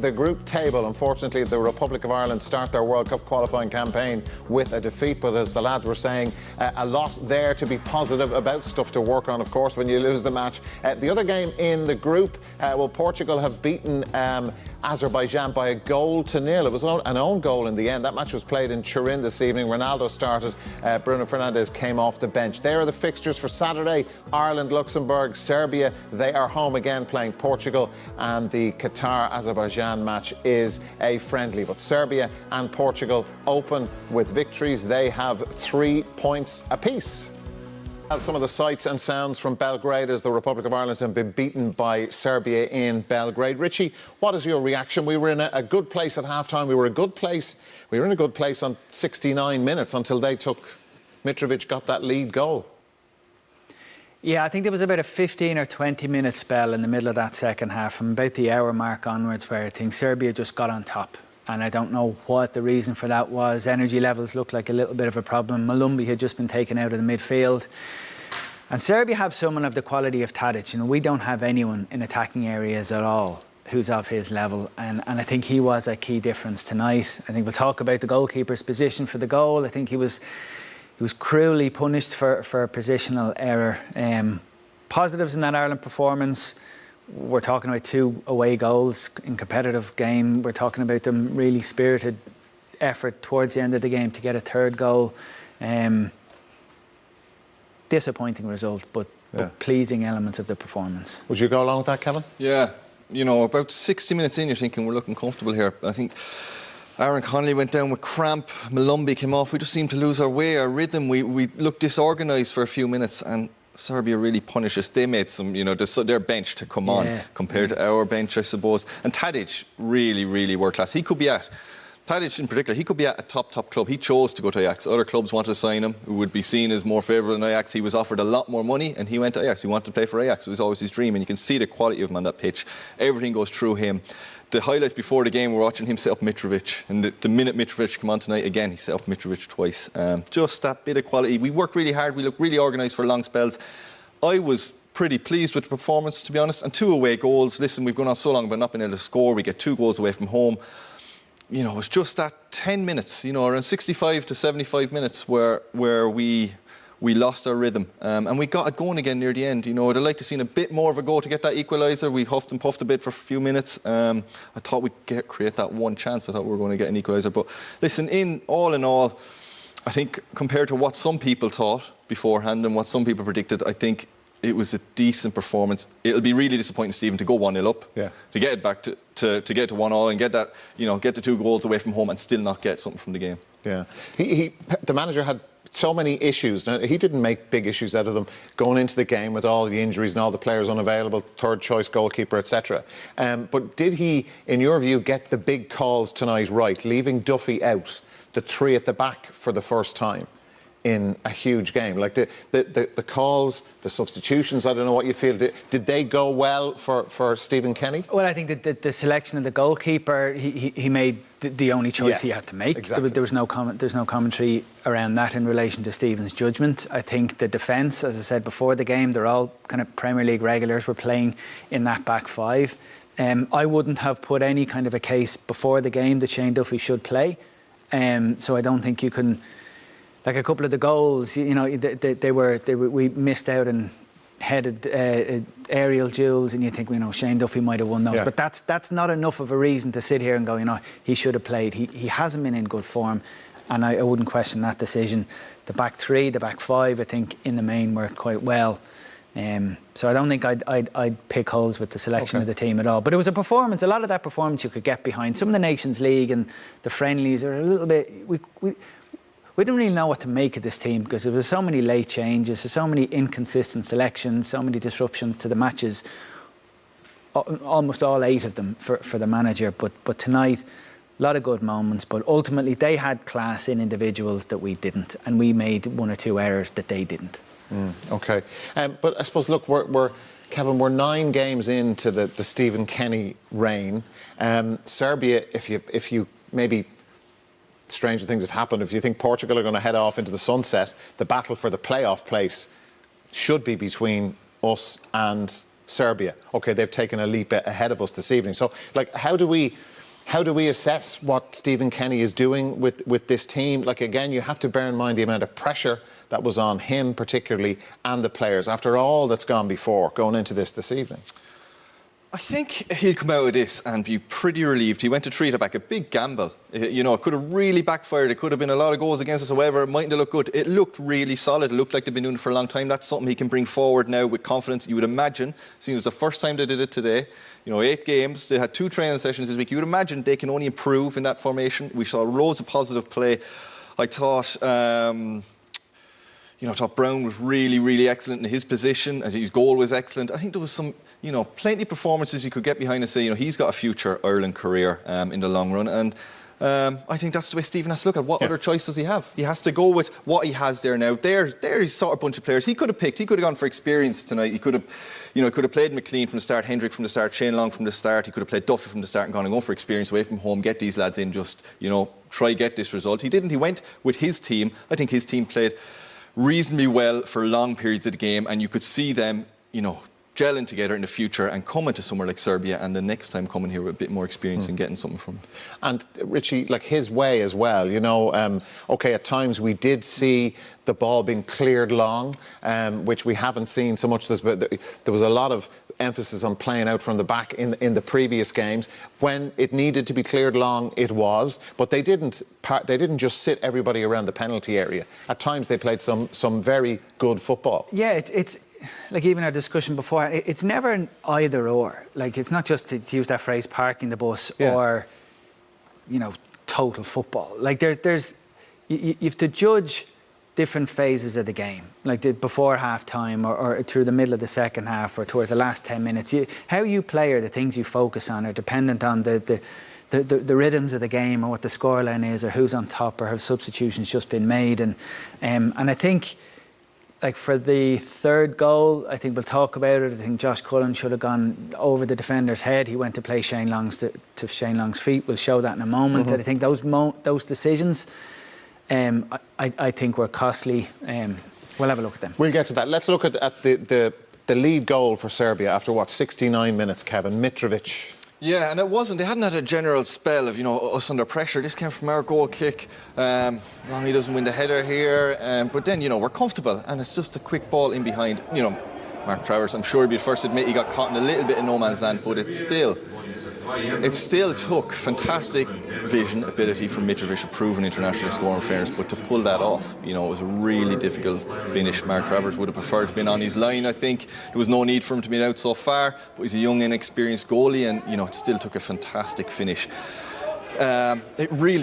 the group table. Unfortunately, the Republic of Ireland start their World Cup qualifying campaign with a defeat, but as the lads were saying, a lot there to be positive about, stuff to work on, of course, when you lose the match. The other game in the group, Portugal have beaten Azerbaijan by 1-0. It was an own goal in the end. That match was played in Turin this evening. Ronaldo started. Bruno Fernandes came off the bench. There are the fixtures for Saturday. Ireland, Luxembourg, Serbia. They are home again playing Portugal, and the Qatar-Azerbaijan match is a friendly. But Serbia and Portugal open with victories. They have 3 points apiece. Some of the sights and sounds from Belgrade as the Republic of Ireland have been beaten by Serbia in Belgrade. Richie, what is your reaction? We were in a good place at half-time. We were in a good place on 69 minutes until Mitrovic got that lead goal. Yeah, I think there was about a 15 or 20 minute spell in the middle of that second half, from about the hour mark onwards, where I think Serbia just got on top. And I don't know what the reason for that was. Energy levels looked like a little bit of a problem. Malumbi had just been taken out of the midfield. And Serbia have someone of the quality of Tadic. You know, we don't have anyone in attacking areas at all who's of his level. And I think he was a key difference tonight. I think we'll talk about the goalkeeper's position for the goal. I think he was cruelly punished for a positional error. Positives in that Ireland performance. We're talking about 2 away goals in competitive game. We're talking about them really spirited effort towards the end of the game to get a 3rd goal. Disappointing result, but pleasing elements of the performance. Would you go along with that, Kevin? Yeah. You know, about 60 minutes in, you're thinking we're looking comfortable here. I think Aaron Connolly went down with cramp. Malumbi came off. We just seemed to lose our way, our rhythm. We looked disorganised for a few minutes, and Serbia really punished us. They made some, you know, their bench to come on compared to our bench, I suppose. And Tadic really, really world class. Tadic in particular, he could be at a top club. He chose to go to Ajax. Other clubs wanted to sign him, who would be seen as more favourable than Ajax. He was offered a lot more money, and he went to Ajax. He wanted to play for Ajax. It was always his dream, and you can see the quality of him on that pitch. Everything goes through him. The highlights before the game, we're watching him set up Mitrovic, and the minute Mitrovic came on tonight, again, he set up Mitrovic twice. Just that bit of quality. We worked really hard. We looked really organised for long spells. I was pretty pleased with the performance, to be honest. And 2 away goals. Listen, we've gone on so long but not been able to score. We get 2 goals away from home. You know, it was just that 10 minutes, you know, around 65 to 75 minutes where we lost our rhythm. And we got it going again near the end. You know, I'd have liked to have seen a bit more of a go to get that equaliser. We huffed and puffed a bit for a few minutes. I thought we'd create that one chance. I thought we were going to get an equaliser. But listen, in all, I think compared to what some people thought beforehand and what some people predicted, I think it was a decent performance. It'll be really disappointing, Stephen, to go 1-0 up, to get it back to get to 1-1 and get that, you know, get the 2 goals away from home and still not get something from the game. Yeah, the manager had so many issues. Now, he didn't make big issues out of them going into the game with all the injuries and all the players unavailable, 3rd choice goalkeeper, etc. But did he, in your view, get the big calls tonight right, leaving Duffy out, the 3 at the back for the first time in a huge game? Like the calls, the substitutions, I don't know what you feel. Did they go well for Stephen Kenny? Well, I think that the selection of the goalkeeper, he made the only choice he had to make. Exactly. There was no commentary around that in relation to Stephen's judgment. I think the defence, as I said before the game, they're all kind of Premier League regulars. Were playing in that back 5. I wouldn't have put any kind of a case before the game that Shane Duffy should play. So I don't think you can, like a couple of the goals, you know, we missed out and headed aerial duels, and you think, you know, Shane Duffy might have won those. But that's not enough of a reason to sit here and go, you know, he should have played. He hasn't been in good form, and I wouldn't question that decision. The back 3, the back 5, I think in the main worked quite well. So I don't think I'd pick holes with the selection of the team at all. But it was a performance. A lot of that performance you could get behind. Some of the Nations League and the friendlies are a little bit. We didn't really know what to make of this team because there were so many late changes, so many inconsistent selections, so many disruptions to the matches. Almost all 8 of them for the manager. But tonight, a lot of good moments. But ultimately, they had class in individuals that we didn't, and we made 1 or 2 errors that they didn't. OK. But I suppose, look, Kevin, we're 9 games into the Stephen Kenny reign. Serbia, if you maybe stranger things have happened, if you think Portugal are going to head off into the sunset, the battle for the playoff place should be between us and Serbia. OK, they've taken a leap ahead of us this evening. So, like, how do we how do we assess what Stephen Kenny is doing with this team? Like, again, you have to bear in mind the amount of pressure that was on him particularly and the players after all that's gone before going into this evening. I think he'll come out of this and be pretty relieved. He went to treat it back, a big gamble. You know, it could have really backfired. It could have been a lot of goals against us, however. It mightn't have looked good. It looked really solid. It looked like they've been doing it for a long time. That's something he can bring forward now with confidence. You would imagine, seeing it was the first time they did it today, you know, 8 games, they had 2 training sessions this week. You would imagine they can only improve in that formation. We saw loads of positive play. I thought... I thought Brown was really, really excellent in his position. I think his goal was excellent. I think there was some, plenty of performances you could get behind and say, he's got a future Ireland career in the long run. And I think that's the way Stephen has to look at what other choice does he have. He has to go with what he has there now. There's sort of bunch of players he could have picked. He could have gone for experience tonight. He could have played McLean from the start, Hendrick from the start, Shane Long from the start. He could have played Duffy from the start and gone and go for experience away from home, get these lads in, just, try get this result. He didn't. He went with his team. I think his team played reasonably well for long periods of the game, and you could see them, gelling together in the future and coming to somewhere like Serbia, and the next time coming here with a bit more experience and getting something from it. And Richie, like his way as well, OK, at times we did see the ball being cleared long, which we haven't seen so much. There was a lot of emphasis on playing out from the back in the previous games. When it needed to be cleared long, it was, but they didn't just sit everybody around the penalty area. At times they played some very good football. Yeah, it's like even our discussion before, it's never an either or. Like, it's not just to use that phrase, parking the bus or, total football. Like, you have to judge different phases of the game, like before half-time or through the middle of the second half or towards the last 10 minutes. How you play or the things you focus on are dependent on the rhythms of the game or what the scoreline is or who's on top or have substitutions just been made. And I think, like, for the third goal, I think we'll talk about it. I think Josh Cullen should have gone over the defender's head. He went to play Shane Long's to Shane Long's feet. We'll show that in a moment. And I think those decisions, I think were costly. We'll have a look at them. We'll get to that. Let's look at the lead goal for Serbia after 69 minutes, Kevin. Mitrovic. Yeah, and it wasn't. They hadn't had a general spell of, us under pressure. This came from our goal kick. Longy doesn't win the header here. But then, we're comfortable. And it's just a quick ball in behind. Mark Travers, I'm sure he'd be the first to admit he got caught in a little bit of no man's land, but it still took fantastic vision, ability from Mitrovic, a proven international scorer in fairness, but to pull that off, it was a really difficult finish. Mark Travers would have preferred to have been on his line, I think. There was no need for him to be out so far, but he's a young, inexperienced goalie, and, it still took a fantastic finish.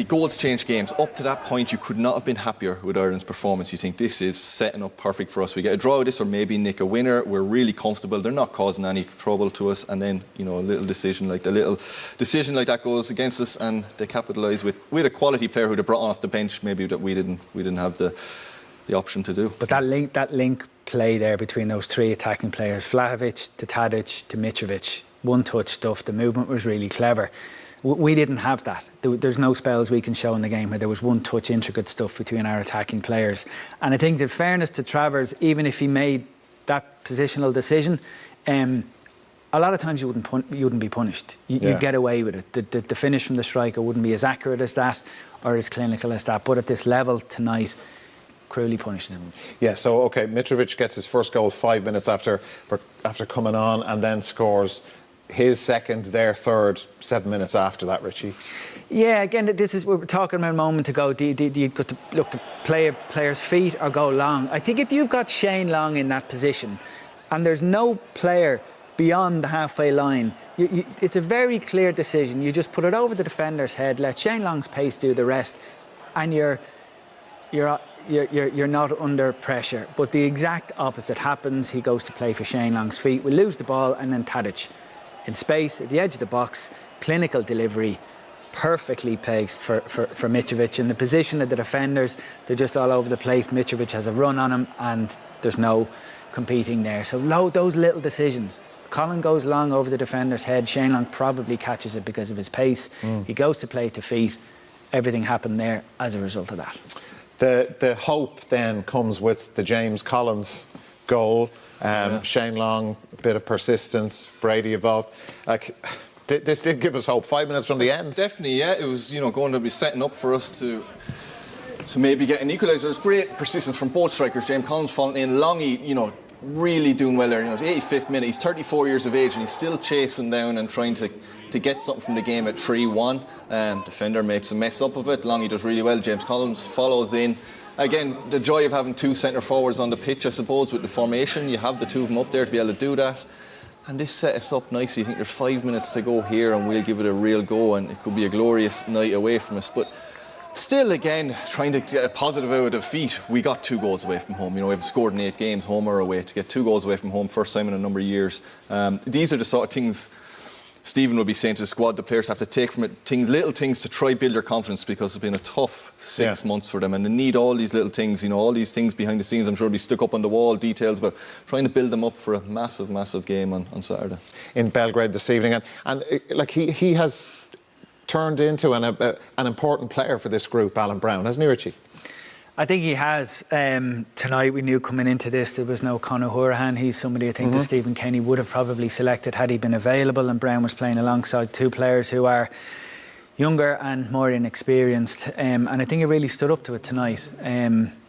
Goals change games. Up to that point, you could not have been happier with Ireland's performance. You think this is setting up perfect for us. We get a draw with this or maybe nick a winner. We're really comfortable. They're not causing any trouble to us. And then, a little decision like that goes against us, and they capitalise with a quality player who they brought off the bench, maybe that we didn't have the option to do. But that link play there between those 3 attacking players, Vlahovic to Tadic to Mitrovic, one-touch stuff, the movement was really clever. We didn't have that. There's no spells we can show in the game where there was one-touch intricate stuff between our attacking players. And I think, in fairness to Travers, even if he made that positional decision, a lot of times you wouldn't be punished. You'd get away with it. The finish from the striker wouldn't be as accurate as that or as clinical as that. But at this level tonight, cruelly punished. Yeah, so, OK, Mitrovic gets his first goal 5 minutes after coming on, and then scores his second, their third, 7 minutes after that, Richie. Yeah, again, this is what we were talking about a moment ago. Do you got to look to play a player's feet or go long? I think if you've got Shane Long in that position and there's no player beyond the halfway line, it's a very clear decision. You just put it over the defender's head, let Shane Long's pace do the rest, and you're not under pressure. But the exact opposite happens. He goes to play for Shane Long's feet. We lose the ball, and then Tadic in space at the edge of the box, clinical delivery, perfectly placed for Mitrovic. In the position of the defenders, they're just all over the place. Mitrovic has a run on him, and there's no competing there. So those little decisions. Colin goes long over the defender's head. Shane Long probably catches it because of his pace. He goes to play to feet. Everything happened there as a result of that. The hope then comes with the James Collins goal. Shane Long, a bit of persistence, Brady involved. Like, This did give us hope. 5 minutes from the end. Definitely, yeah. It was, going to be setting up for us to maybe get an equaliser. It was great persistence from both strikers. James Collins falling in, Longy, really doing well there. The 85th minute. He's 34 years of age and he's still chasing down and trying to get something from the game at 3-1. Defender makes a mess up of it. Longy does really well. James Collins follows in. Again, the joy of having two centre forwards on the pitch, I suppose, with the formation. You have the two of them up there to be able to do that. And this set us up nicely. I think there's 5 minutes to go here and we'll give it a real go and it could be a glorious night away from us. But still, again, trying to get a positive out of defeat, we got 2 goals away from home. We've scored in 8 games, home or away. To get 2 goals away from home, first time in a number of years. These are the sort of things Stephen will be saying to the squad, the players have to take from it, little things to try build their confidence, because it's been a tough 6 months for them and they need all these little things, all these things behind the scenes. I'm sure will be stuck up on the wall, details, but trying to build them up for a massive, massive game on Saturday. In Belgrade this evening, and he has turned into an important player for this group, Alan Browne, hasn't he, Richie? I think he has. Tonight we knew coming into this there was no Conor Hourihane. He's somebody I think that Stephen Kenny would have probably selected had he been available, and Browne was playing alongside 2 players who are younger and more inexperienced, and I think he really stood up to it tonight.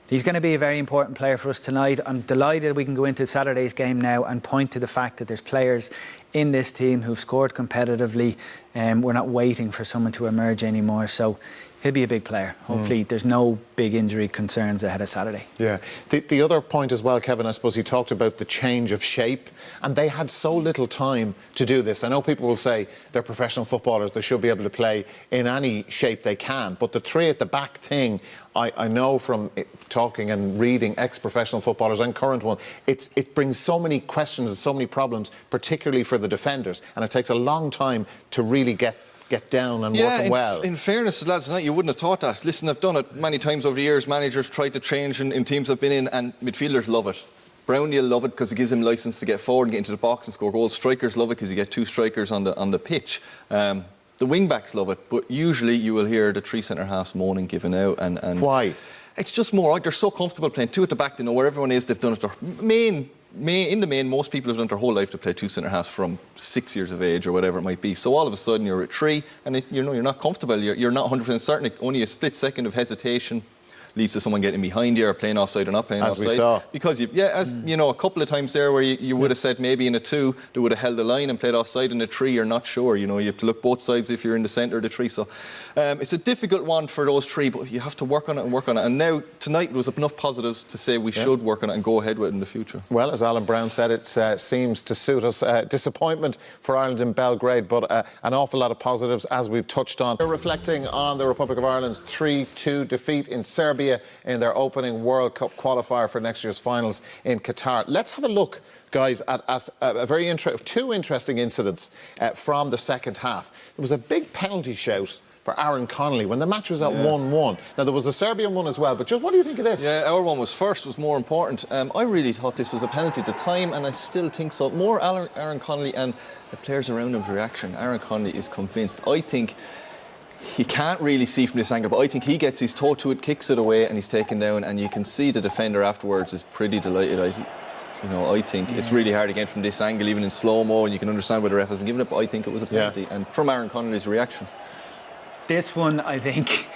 He's going to be a very important player for us tonight. I'm delighted we can go into Saturday's game now and point to the fact that there's players in this team who've scored competitively. We're not waiting for someone to emerge anymore, so he'll be a big player. Hopefully there's no big injury concerns ahead of Saturday. Yeah. The other point as well, Kevin, I suppose he talked about the change of shape, and they had so little time to do this. I know people will say they're professional footballers, they should be able to play in any shape they can, but the 3 at the back thing, I know from talking and reading ex-professional footballers and current one, it brings so many questions and so many problems, particularly for the defenders, and it takes a long time to really get down and working well. In fairness, lads, tonight you wouldn't have thought that. Listen, I've done it many times over the years. Managers tried to change in teams I've been in, and midfielders love it. Browne, you'll love it because it gives him licence to get forward and get into the box and score goals. Strikers love it because you get 2 strikers on the pitch. The wing-backs love it, but usually you will hear the 3 centre-halves moaning, giving out. And why? It's just more, they're so comfortable playing 2 at the back, they know where everyone is, they've done it. In the main, most people have done their whole life to play 2 centre-halves from 6 years of age or whatever it might be. So all of a sudden you're at 3 and you're not comfortable, you're not 100% certain. Only a split second of hesitation leads to someone getting behind you or playing offside or not playing offside. As we saw. Because, a couple of times there where you would have said maybe in a 2, they would have held the line and played offside. In a 3, you're not sure. You have to look both sides if you're in the centre of the 3. So it's a difficult one for those 3, but you have to work on it and work on it. And now, tonight, there was enough positives to say we should work on it and go ahead with it in the future. Well, as Alan Browne said, it seems to suit us. Disappointment for Ireland in Belgrade, but an awful lot of positives, as we've touched on. We're reflecting on the Republic of Ireland's 3-2 defeat in Serbia in their opening World Cup qualifier for next year's finals in Qatar. Let's have a look, guys, at two interesting incidents from the second half. There was a big penalty shout for Aaron Connolly when the match was at 1-1. Now, there was a Serbian one as well, but just what do you think of this? Yeah, our one was more important. I really thought this was a penalty at the time, and I still think so. More Aaron Connolly and the players around him's reaction. Aaron Connolly is convinced. I think he can't really see from this angle, but I think he gets his toe to it, kicks it away, and he's taken down, and you can see the defender afterwards is pretty delighted. I think it's really hard again from this angle, even in slow-mo, and you can understand why the ref hasn't given it, but I think it was a penalty. And from Aaron Connolly's reaction. This one, I think,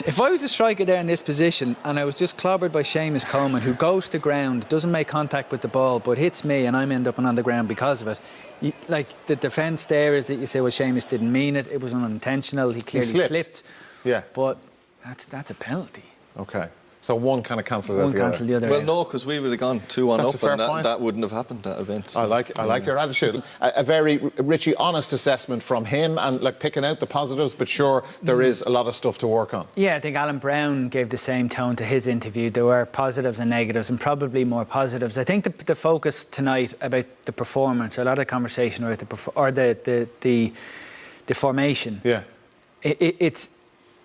if I was a striker there in this position and I was just clobbered by Seamus Coleman, who goes to ground, doesn't make contact with the ball, but hits me and I'm end up on the ground because of it. The defence there is that you say, well, Seamus didn't mean it. It was unintentional. He clearly slipped. Yeah. But that's a penalty. Okay. So one kind of cancels out the other. Well, no, because we would have gone 2-1 up, and that wouldn't have happened, that event. I like your attitude. A very, Richie, honest assessment from him, and picking out the positives, but sure, there is a lot of stuff to work on. Yeah, I think Alan Browne gave the same tone to his interview. There were positives and negatives, and probably more positives. I think the focus tonight about the performance, a lot of conversation about the formation. Yeah.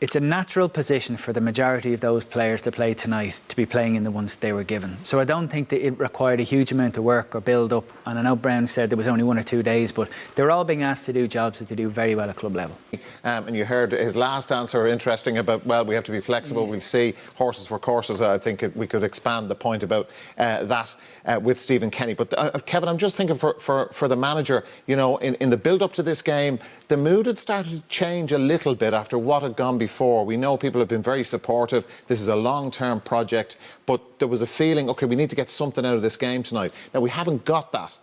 it's a natural position for the majority of those players to play tonight to be playing in the ones they were given. So I don't think that it required a huge amount of work or build up. And I know Brown said there was only 1 or 2 days, but they're all being asked to do jobs that they do very well at club level. And you heard his last answer, interesting, about, well, we have to be flexible. We'll see, horses for courses. I think we could expand the point about that with Stephen Kenny. But Kevin, I'm just thinking for the manager, you know, in the build-up to this game, the mood had started to change a little bit after what had gone before. We know people have been very supportive. This is a long-term project, but there was a feeling, OK, we need to get something out of this game tonight. Now, we haven't got that.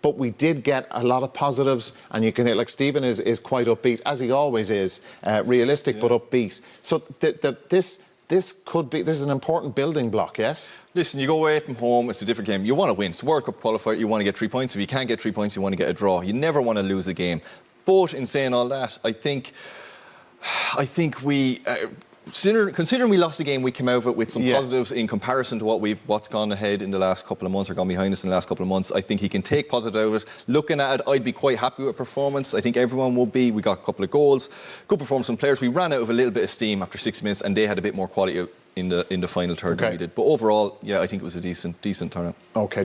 But we did get a lot of positives, and you can hear, like, Stephen is quite upbeat, as he always is, realistic but upbeat. So this is an important building block, yes? Listen, you go away from home, it's a different game. You want to win. It's a World Cup qualifier, you want to get 3 points. If you can't get 3 points, you want to get a draw. You never want to lose a game. But in saying all that, I think we... Considering we lost the game, we came out of it with some positives in comparison to what's gone ahead in the last couple of months, or gone behind us in the last couple of months. I think he can take positive out of it. Looking at it, I'd be quite happy with performance. I think everyone will be. We got a couple of goals, good performance from players. We ran out of a little bit of steam after 60 minutes, and they had a bit more quality in the final third than we did. But overall, yeah, I think it was a decent turnout. OK.